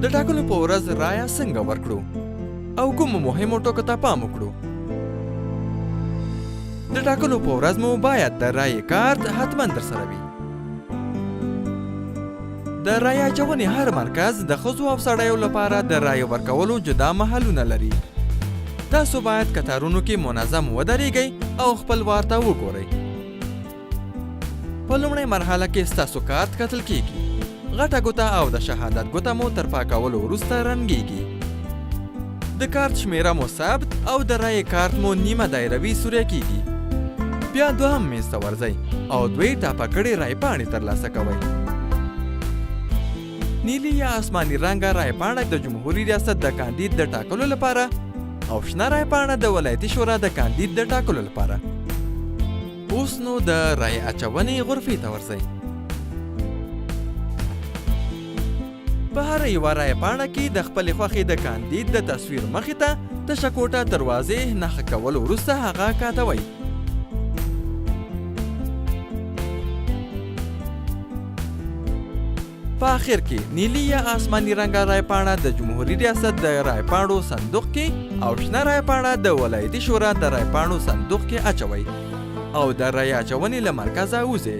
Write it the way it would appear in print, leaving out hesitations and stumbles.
د ټاکنو په ورځ رایه څنګه ورکړو او کومو مهمو ټکو ته پام وکړو. د ټاکنو په ورځ مو باید د رایې کارت حتما درسره وي. د رایې اچونې هر مرکز د ښځو او سړیو لپاره د رایې ورکولو جدا محلونه لري. تاسو باید کتارونو کې منظم ودرېږئ او خپل وار ته وګورئ. په لومړۍ مرحله کې ستاسو کارت کتل کیږي. غټه ګوته او د شهادت ګوته مو تر پاکولو وروسته رنګیږي. د کارت شمیره مو ثبت او د رایې کارت مو نیمه دایروي سوری کیږي. بیا دوهم میز ته ورځئ او دوې ټاپه کړې رایې پاڼې ترلاسه کوئ. نیلي یا آسماني رنګه رایې پاڼه د جمهوري ریاست د کاندید د ټاکلو لپاره او شنه رایې پاڼه د ولایتي شورا د کاندید د ټاکلو لپاره. اوس نو د رایې اچونې غرفې ته ورځئ. په هره یوه رایې پاڼه کې د خپلې خوښې د کاندید د تصویر مخې ته تشه کوټه دروازې نښه کولو وروسته هغه کاتوئ. په آخر کې نیلي یا آسماني رنګه رایې پاڼه د جمهوري ریاست د رایې پاڼو صندوق کې او شنه رایې پاڼه د ولایتي شورا د رایې پاڼو صندوق کې اچوئ او د رایې اچونې له مرکزه وځئ.